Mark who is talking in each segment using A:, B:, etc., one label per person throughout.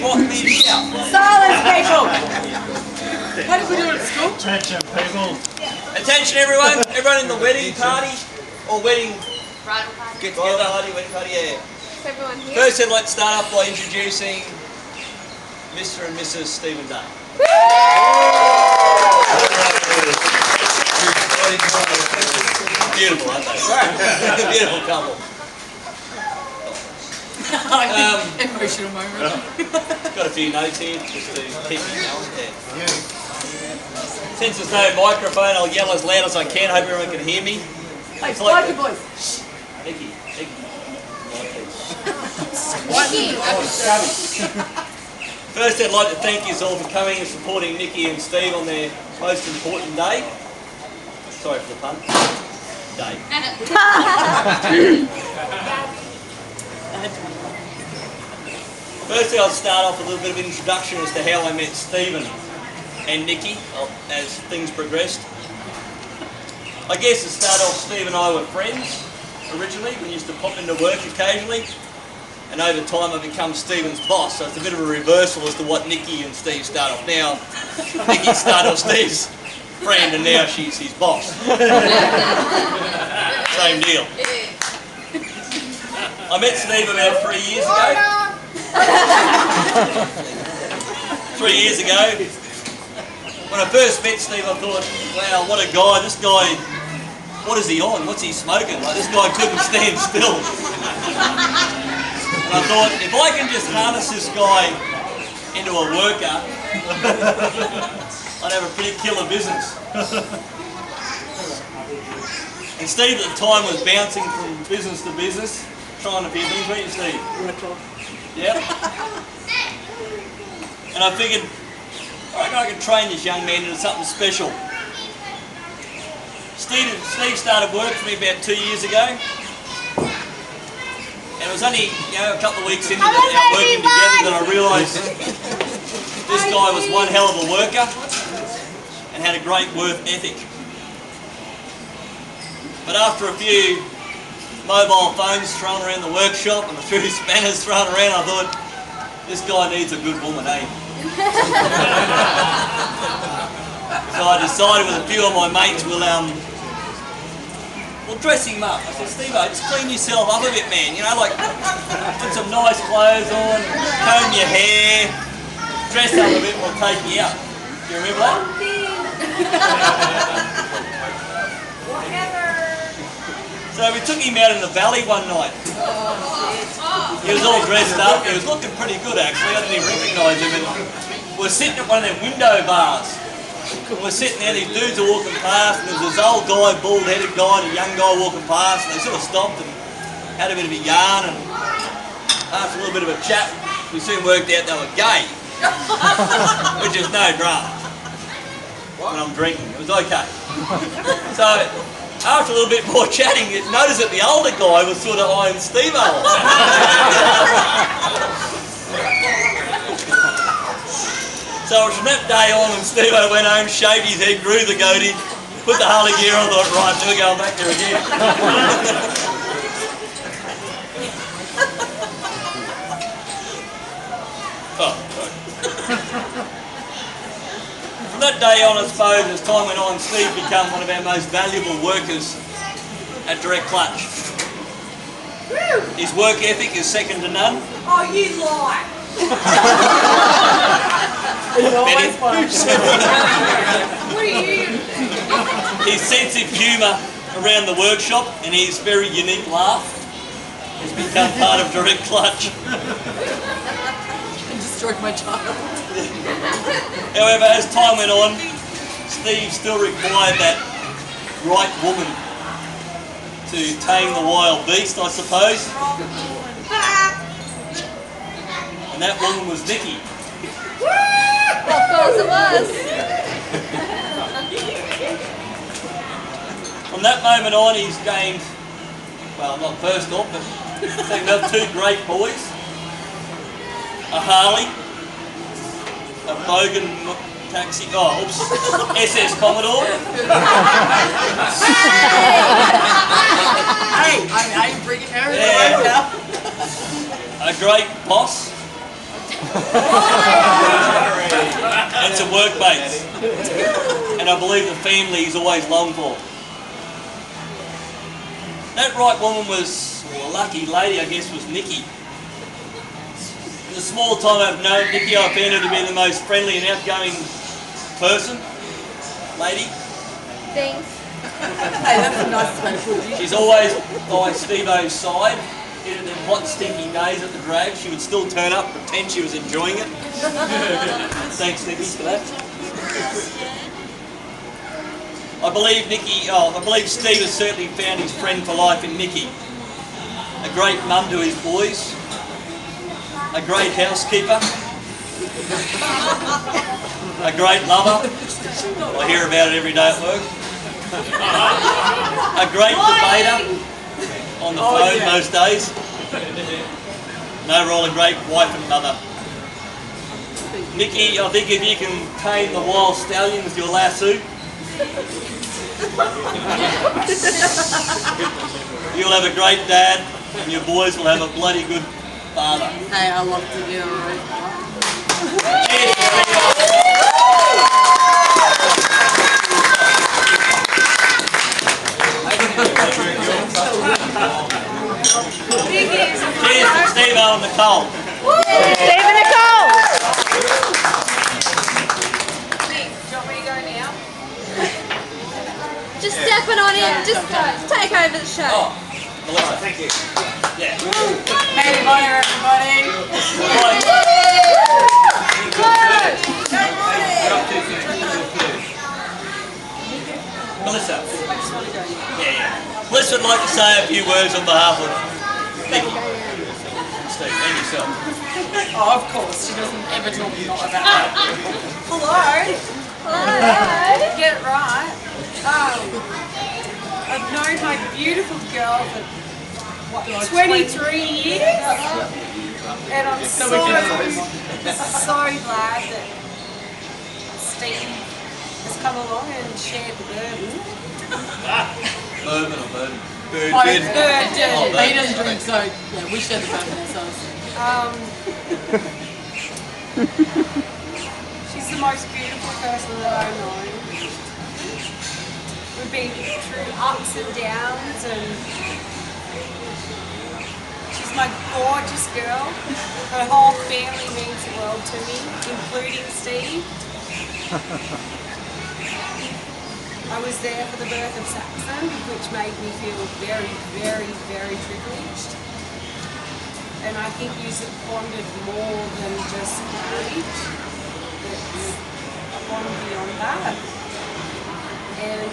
A: want me to shout?
B: Silence, people! How did we do it at school?
C: Attention, people.
A: Attention, everyone! Everyone in the wedding party or wedding
D: Bridal party.
A: get together party, wedding party, yeah.
D: Is everyone here?
A: First, I'd like to start off by introducing Mr. and Mrs. Stephen Day. Beautiful, aren't they? Beautiful couple.
B: Emotional moment.
A: Got a few notes here just to keep me going. Yeah. Since there's no microphone, I'll yell as loud as I can. Hope everyone can hear me.
B: Hey,
A: It's like
B: your
A: the-
B: voice.
A: Nikki. First, I'd like to thank you all for coming and supporting Nikki and Steve on their most important day. Sorry for the pun. Day. Firstly, I'll start off with a little bit of introduction as to how I met Stephen and Nikki as things progressed. I guess to start off, Steve and I were friends originally. We used to pop into work occasionally, and over time I've become Stephen's boss, so it's a bit of a reversal as to what Nikki and Steve start off now. Nikki started off Steve's friend and now she's his boss. Same deal. I met Steve about 3 years ago. 3 years ago. When I first met Steve, I thought, wow, what a guy. This guy, what is he on? What's he smoking? Like, this guy couldn't stand still. And I thought, if I can just harness this guy into a worker, I'd have a pretty killer business. And Steve at the time was bouncing from business to business, trying a few things, weren't you, Steve? Yeah. And I figured, I reckon I could train this young man into something special. Steve started work for me about 2 years ago. And it was only, a couple of weeks into our working together that I realised this guy was one hell of a worker and had a great work ethic. But after a few mobile phones thrown around the workshop and a few spanners thrown around, I thought, this guy needs a good woman, eh? So I decided with a few of my mates, we'll dress him up. I said, Steve-o, just clean yourself up a bit, man. You know, like, put some nice clothes on, comb your hair, dress up a bit and we'll take you out. Do you remember that? So we took him out in the valley one night. He was all dressed up. He was looking pretty good, actually. I didn't even recognise him. And we're sitting at one of them window bars. We're sitting there, these dudes are walking past, and there's this old guy, bald-headed guy, and a young guy walking past, and they sort of stopped and had a bit of a yarn, and after a little bit of a chat, we soon worked out they were gay, which is no drama. When I'm drinking, it was okay. So, after a little bit more chatting, you noticed that the older guy was sort of eyeing Steve-o. So from that day on, when Steve-o went home, shaved his head, grew the goatee, put the Harley gear on, I thought, right, we're going back there again. Oh, sorry. From that day on, I suppose, as time went on, Steve became one of our most valuable workers at Direct Clutch. His work ethic is second to none.
B: Oh, you lie!
A: His sense of humour around the workshop and his very unique laugh has become part of Direct Clutch.
B: I destroyed my child.
A: However, as time went on, Steve still required that right woman to tame the wild beast, I suppose. And that woman was Nikki.
D: Of course it was.
A: From that moment on, he's gained, well, not first off, but taken up two great boys. A Harley, a Bogan taxi, SS Commodore.
B: Hey, I mean, bring it everywhere now.
A: A great boss. and some workmates. And I believe the family is always longed for. That right woman was, or a lucky lady I guess, was Nikki. In the small time I've known Nikki, I found her to be the most friendly and outgoing person. Lady.
D: Thanks.
B: Hey, that's a nice way to put it.
A: She's always by Steve-O's side. In them hot, stinky days at the drag, she would still turn up, pretend she was enjoying it. Thanks, Nikki, for that. I believe Steve has certainly found his friend for life in Nikki. A great mum to his boys. A great housekeeper. A great lover. I hear about it every day at work. A great debater on the phone most days. And overall a great wife and mother. Nikki, I think if you can tame the wild stallion with your lasso, you'll have a great dad and your boys will have a bloody good father.
B: Hey, I love to get a roast.
A: Cheers, Cheers to Steve-O and Nicole.
C: Steve and Nicole!
D: Nick, do you want me to go now? Just stepping on him, just take over the show.
A: Oh, Melissa. Thank you. Yeah.
B: Hey, fire everybody!
A: Melissa. Yeah. Melissa would like to say a few words on behalf of Nikki, Steve, and yourself.
B: Oh, of course, she doesn't ever talk a lot about that. Hello!
D: Hello.
B: Get it right. I've known my beautiful girl for, what, 23 years? And I'm so glad that Steve has come along and shared the burden.
A: Bourbon or bourbon? Bird.
B: Oh,
A: Bird.
B: he doesn't drink, so yeah, we share the burden ourselves. She's the most beautiful person that I know. We've been through ups and downs, and she's my gorgeous girl. Her whole family means the world to me, including Steve. I was there for the birth of Saxon, which made me feel very, very, very privileged. And I think you bonded more than just marriage. It's a bond beyond that. And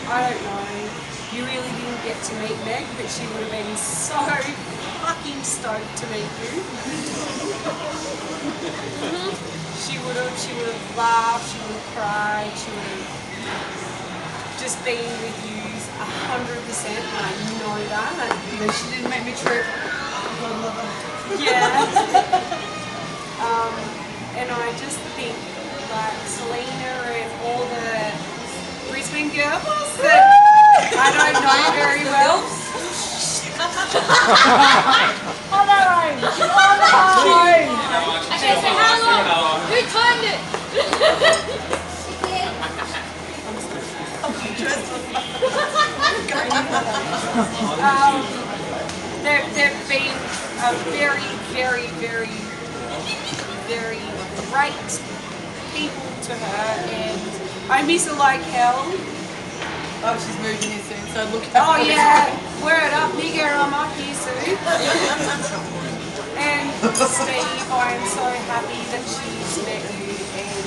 B: I don't know, you really didn't get to meet Meg, but she would have been so fucking stoked to meet you. She would have laughed, she would have cried, she would have just been with you 100%, and I know that. And she didn't make me trip. Yeah. And I just think like Selena and all the Brisbane girls that I don't know very well.
C: On that line! On the line!
D: Okay, so how long? Who timed it?
B: They've been a very, very, very, very great people to her, and I miss her like hell. Oh, she's moving here soon, so look out. Oh yeah, word up, nigger, I'm up here soon. And Steve, I am so happy that she's met you, and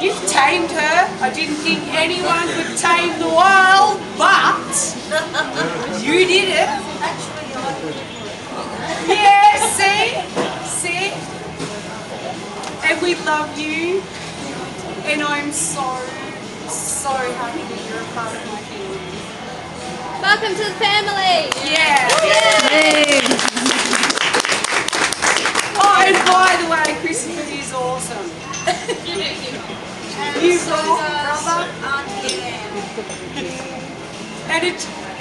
B: you've tamed her. I didn't think anyone could tame the wild, but you did it. Yeah, see? And we love you. And I'm so happy that you're a part of my family.
D: Welcome to the family.
B: Yeah. Oh, and by the way, Christopher is awesome. You rock, brother.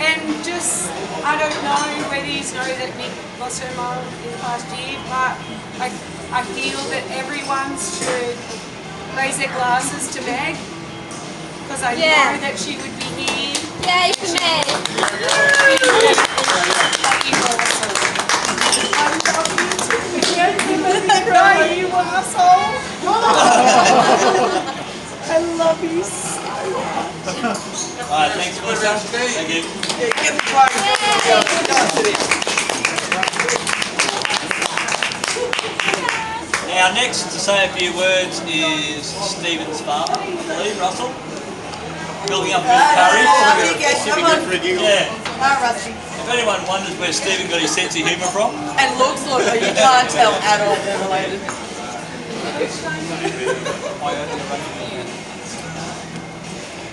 B: And just, I don't know whether you know that Nick lost her mum in the past year, but I feel that everyone should raise their glasses to Meg, because I know that she would be here.
D: Yay for Meg!
B: You asshole! I love you so much.
A: Alright, thanks, Melissa. Thank you. Now, next to say a few words is Stephen's father, I believe, Russell. Building up a bit of courage.
E: Come on.
A: Yeah.
E: Hi, Rusty.
A: If anyone wonders where Stephen got his sense of humour from,
E: And looks, look, you can't tell at all they're related.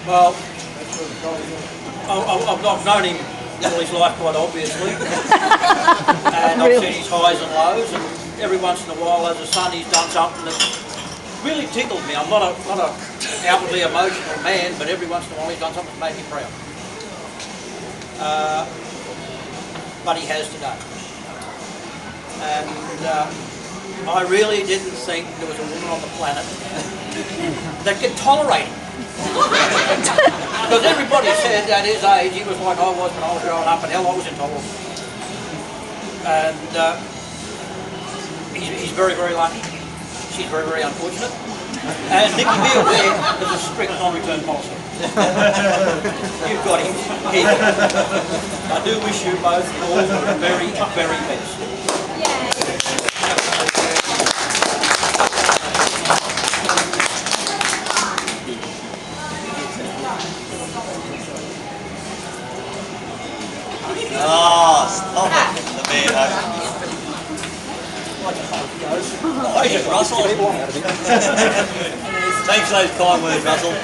F: Well, I've known him all his life, quite obviously, and I've seen his highs and lows, and every once in a while as a son he's done something that really tickled me. I'm not a outwardly emotional man, but every once in a while he's done something that made me proud. But he has today. And I really didn't think there was a woman on the planet that could tolerate him. Because everybody said at his age he was like I was when I was growing up, and hell, I was intolerable. And he's very, very lucky. She's very, very unfortunate. And Nicky, be aware, there's a strict non-return policy. You've got him. I do wish you both all the very, very best.
A: oh, stop it, the man. Thanks, Russell. Thanks for those kind words, Russell.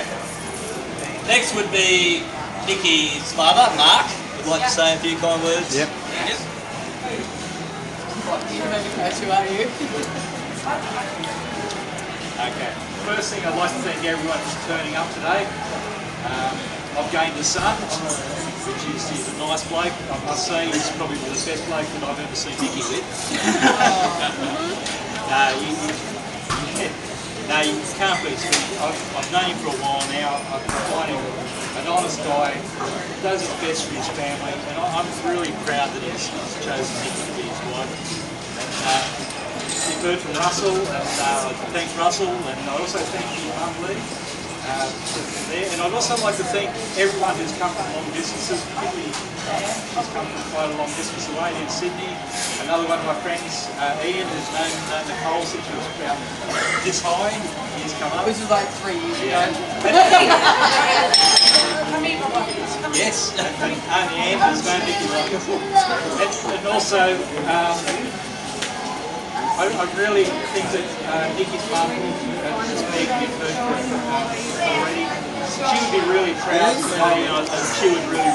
A: Next would be Nicky's father, Mark. Would like to say a few kind words.
E: Yep. You remember who are you?
G: Okay. First thing, I'd like to thank everyone for turning up today. I've gained a son, which he's a nice bloke. I must say he's probably the best bloke that I've ever seen Nicky with. No, you can't beat him. I've known him for a while now. I find him an honest guy, does his best for his family, and I'm really proud that he's chosen Nicky to be his wife. You've heard from Russell, and thanks Russell, and I also thank you, Mum Lee. There. And I'd also like to thank everyone who's come from long distances, particularly who's come from quite a long distance away in Sydney. Another one of my friends, Ian, who's known Nicole since she was about this high. He's come up.
E: This was like 3 years ago.
G: Yes, Auntie Anne has known Nicky and also, I really think that Nicky's mum, as Meg, you've heard already, she would be really proud today, and she would really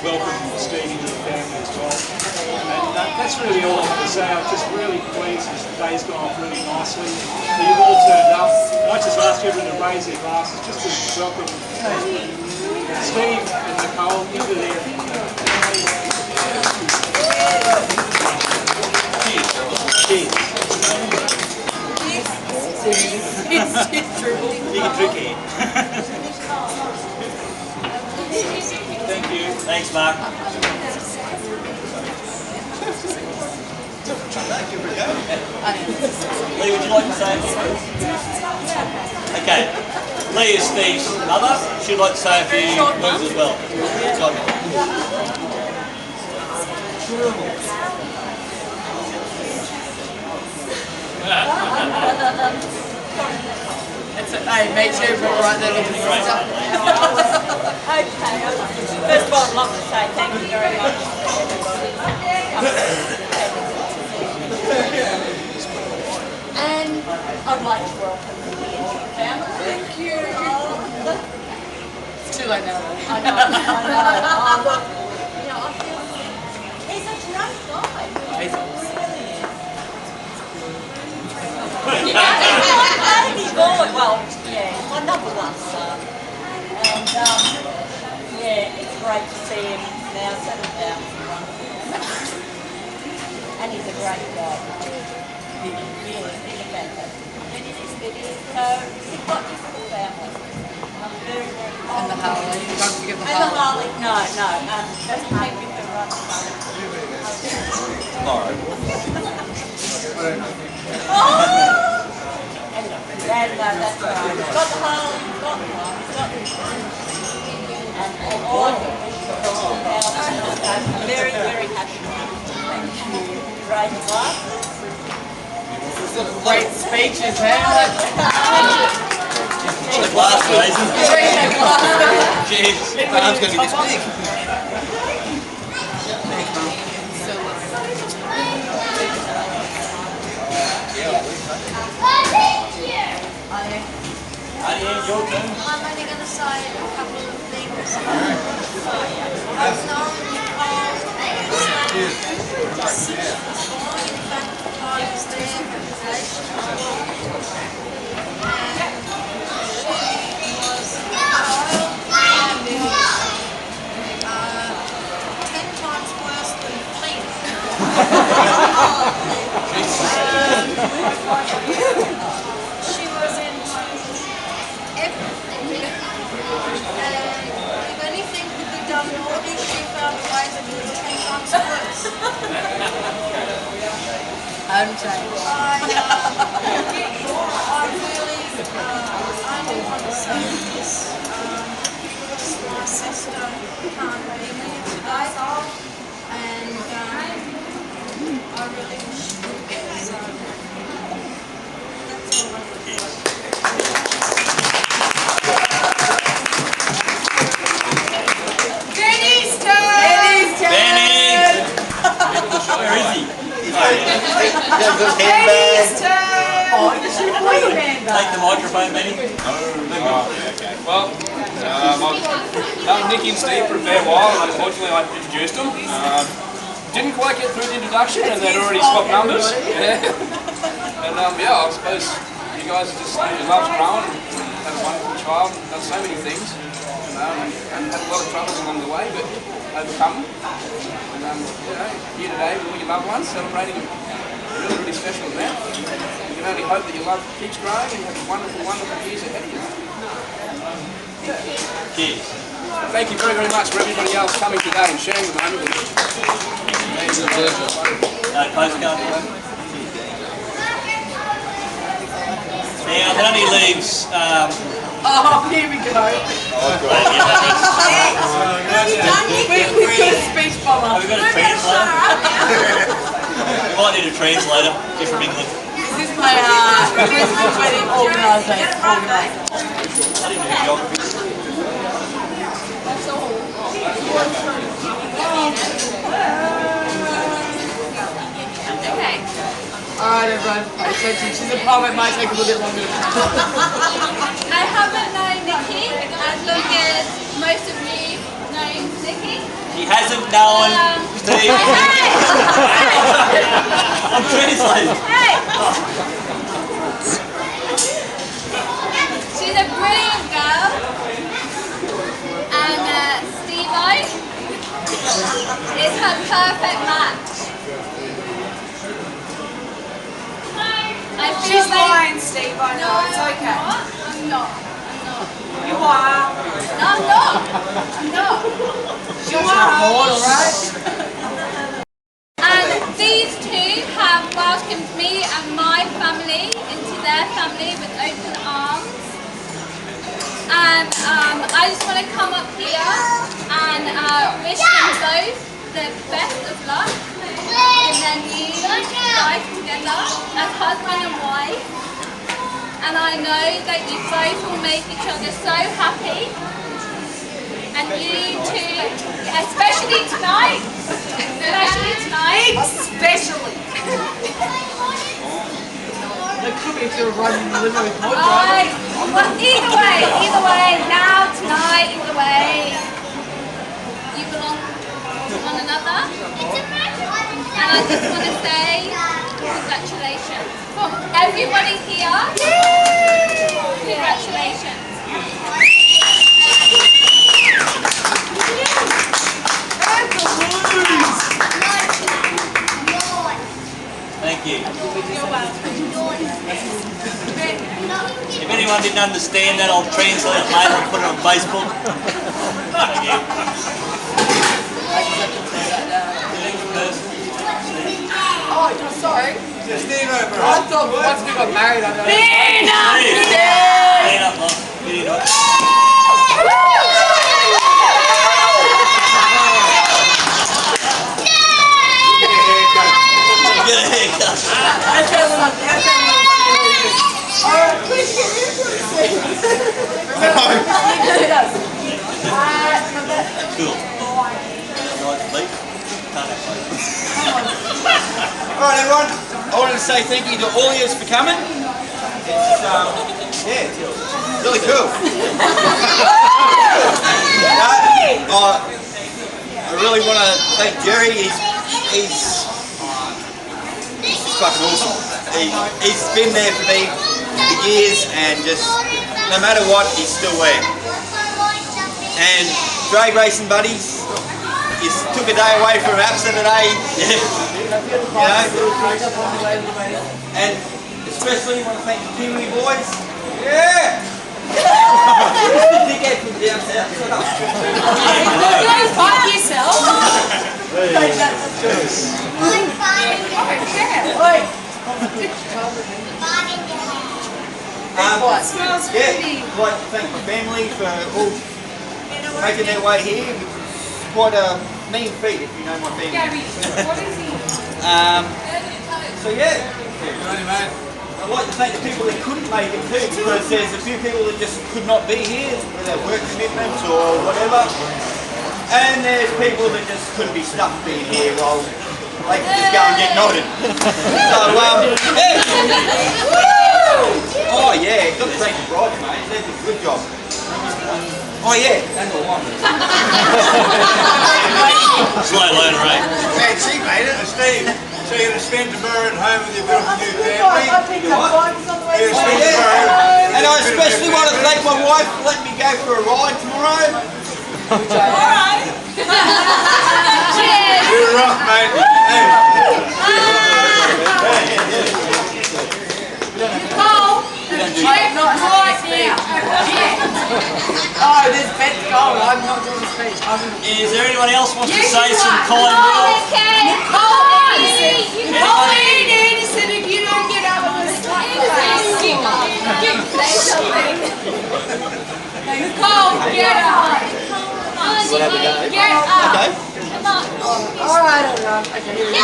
G: welcome Steve into the family as well. And that's really all I want to say. I'm just really pleased this day's gone off really nicely. You've all turned up. And I just ask everyone to raise their glasses just to welcome Steve and Nicole into their cheers. You can drink it. Thank you.
A: Thanks, Mark. Lee, would you like to say anything? Okay. Lee is Steve's mother. She'd like to say a few words as well.
E: Hey, mate, you were right there looking for us.
C: Okay. First of all, I'd love to say thank you very much. And I'd like to welcome you into the family.
E: Thank you. It's too late now.
C: I know. Oh, look, you know, I feel he's a great guy.
E: He's awesome.
C: Baby boy, well, yeah, my number one son. And yeah, it's great to see him now, settled down. And he's a great guy. He's a fantastic. So we've got this little family. I'm very, very
E: And the Harley. Don't forget the
C: And the
E: Harley.
C: Harley, no. Just take with her right
A: Tomorrow.
C: And that's right. He's got the Harley, he's got the one, he's got the and all of them. I'm very, very happy. Thank you. Great glasses.
E: Great speeches, man.
A: The glass raising. Jeez.
H: My arm's going to be this big.
A: Your turn.
D: I'm only going to say a couple of things. I've known Nicole since in fact I was there for the relationship. And she was a child and 10 times worse than Flint. She was in everything. And if anything could be done naughty, she found a way to do it 10 times worse.
E: Unchanged.
D: I really only want to say this because my sister can't be here today, and I really wish she would be. So that's all I want to say.
B: Benny's turn!
A: Benny! Where is he?
B: Benny's turn!
E: Oh, you should have put your hand
A: Take the microphone, Benny.
I: Okay. Well, I've known Nikki and Steve for a fair while, and unfortunately I introduced them. Didn't quite get through the introduction, and they'd already swapped numbers. Yeah. And yeah, I suppose you guys are just, you love growing, and had a wonderful child, and done so many things, and had a lot of troubles along the way, but overcome them. And here today with all your loved ones, celebrating a really, really special event. We can only hope that your love keeps growing and have wonderful, wonderful years ahead of you.
A: Cheers.
I: Thank you very, very much for everybody else coming today and sharing the moment with me. It's a pleasure.
A: Postcard. Now, that only leaves.
E: Oh, here we go. We've got a speech bomber.
A: Have we got a translator? We might need a translator. If from England.
E: This is my wedding organiser.
A: I didn't do geography.
D: Okay.
E: Alright everyone, pay attention. She's a poem, it might take a little bit longer.
D: I haven't known Nikki as long as most of you know Nikki.
A: He hasn't known Steve.
D: Hey!
A: I'm translating.
D: Hey! She's a brilliant girl. And Steve-O is her perfect match. I feel
B: She's
D: like-
B: lying, Steve, I know, it's okay.
D: I'm not.
B: You are.
D: No, I'm not. I'm not.
B: You are.
E: Alright?
D: And these two have welcomed me and my family into their family with open arms. And I just want to come up here and wish them both the best of luck in their new life together as husband and wife. And I know that you both will make each other so happy. And you two, especially tonight.
B: Especially.
E: It could be if you're running the limo with more
D: Well, either way, now, tonight, either way, you belong to one another. And I just want to say congratulations from everybody here. Congratulations.
A: Thank you.
B: You're welcome.
A: If anyone didn't understand that, I'll translate it later and put it on Facebook. Thank you.
E: Oh, sorry.
G: Steve over.
E: I thought once we got married, I know.
A: Stand up, Mom. Get into it. Get a haircut. Cool. Nice beat. Can't have both.
H: Alright everyone, I wanted to say thank you to all of you for coming. It's really cool. I really want to thank Jerry. He's fucking awesome. He's been there for me for years, and just no matter what, he's still there. And drag racing buddies, you took a day away from APSA today, you know, and especially want to thank the Kiwi boys. Yeah! Mr. Dickhead from down south.
B: Fuck yourself. It smells pretty.
H: I'd like to thank my family for all making their way here. It's quite a mean feat if you know my family.
B: Gary, what is he?
H: So yeah, I'd like to thank the people that couldn't make it too, because there's a few people that just could not be here with their work commitments or whatever. And there's people that just couldn't be stuffed being here while they could just go and get nodded. So yeah. Oh yeah, got to thank the bridesmaids, they did a good job. Oh yeah, that's all one.
A: Slow learner, right?
H: Man, she made it.
G: Steve, so you're going to spend tomorrow at home with your beautiful new family?
E: I picked up bikes on the way.
G: You're going to spend tomorrow.
H: And I especially want to thank my wife for letting me go for a ride tomorrow.
D: Cheers.
G: You're rough, mate.
D: Nicole, check not right now.
E: Oh, this bed's gone. I'm not doing the speech.
A: Is there anyone else wants to say some kind
D: Nicole,
A: words?
D: okay.
B: Nicole ain't innocent if you don't get up on the spot.
D: Say something.
B: Nicole, get up.
D: Get up.
H: Okay.
D: Come on.
E: Alright, everyone. Okay, here we go.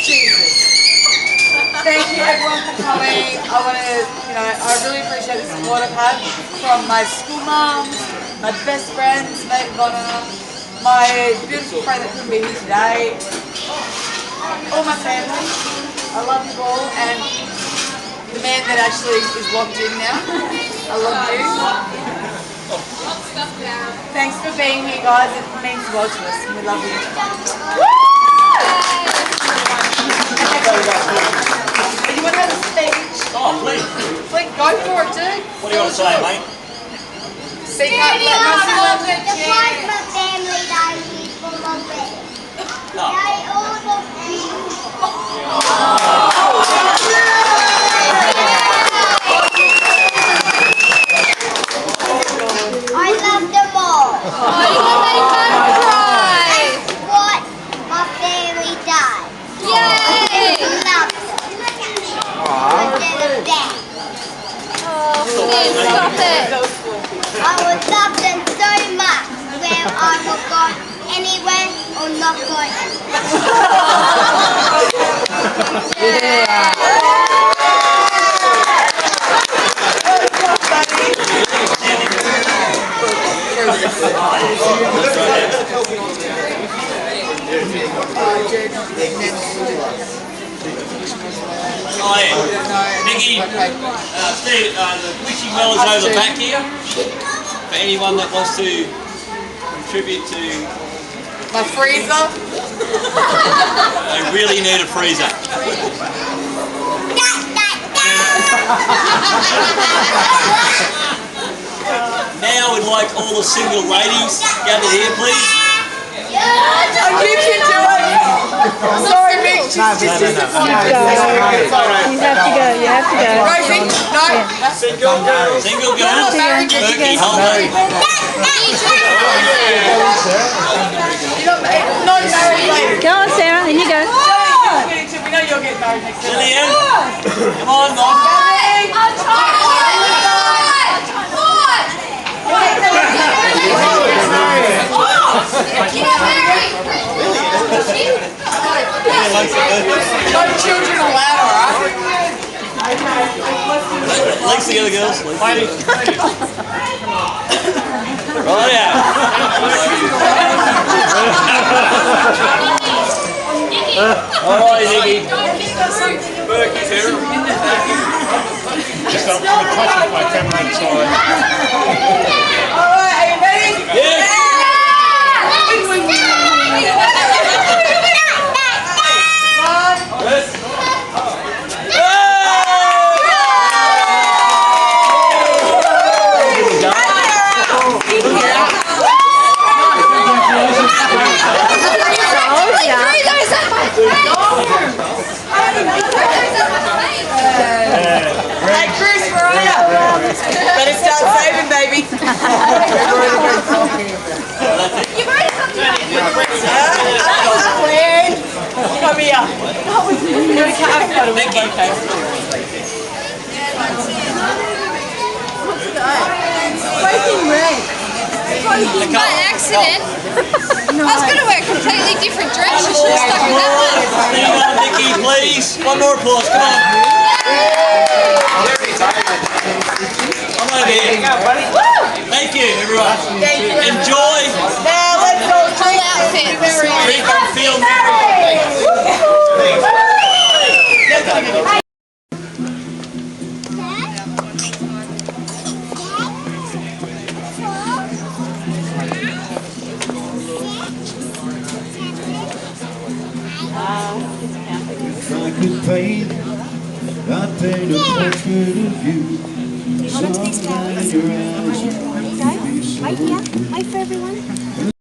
E: Jesus. Thank you everyone for coming. I want to, I really appreciate the support I've had from my school moms, my best friends, mate Bonner, my beautiful friend that couldn't be here today, all my family. I love you all, and the man that actually is locked in now. I love you. Thanks for being here, guys. It means a lot to us. We love you. You want to have a speech?
A: Oh, please.
E: Like, go for it, dude.
A: What do you want to say, mate?
E: Speak up, let us know.
J: My family died for my way. They all love me. I love them all.
D: Oh, you're going to make them cry.
J: That's what my family died.
D: Yay.
J: I love them. But they're dead.
D: Oh, please stop it.
J: I would love them so much when I was gone anywhere or not going
A: Oh yeah. Nikki, Steve, the wishing well is over the back here. For anyone that wants to contribute to...
E: My freezer.
A: They really need a freezer. Now we'd like all the single ladies gathered here, please.
E: Are you Sorry, Mick. She's disappointed.
K: You have to go. You have to go.
E: Rosie, no.
H: Single girl.
A: Single girl. Turkey, Holly.
E: You're not married later.
K: Go on, Sarah. There you go.
E: We know you'll get married next year.
A: Lillian. Come on, Mom.
D: I'll try.
E: No children allowed, alright?
A: Legs together, girls. Right out. All right, Ziggy.
I: Berkey's here.
G: Just I'm touching my camera inside.
E: Alright, are you ready?
A: Yes.
E: Hey Chris, where are you? Better start saving, baby. Glenn, come here. You're going to cut a photo with both days.
D: By accident. I was going to wear a completely different dress. You should have stuck with that one.
A: Hang on, Nikki, please. One more applause. Come on. Come over here. Thank you, everyone.
E: Thank you.
A: Enjoy.
E: Now let's go
D: Full outfit.
A: Drink and feel merry.
L: If I could paint, I'd paint a portrait of you. Something in your eyes would be so good.
J: Wait for everyone.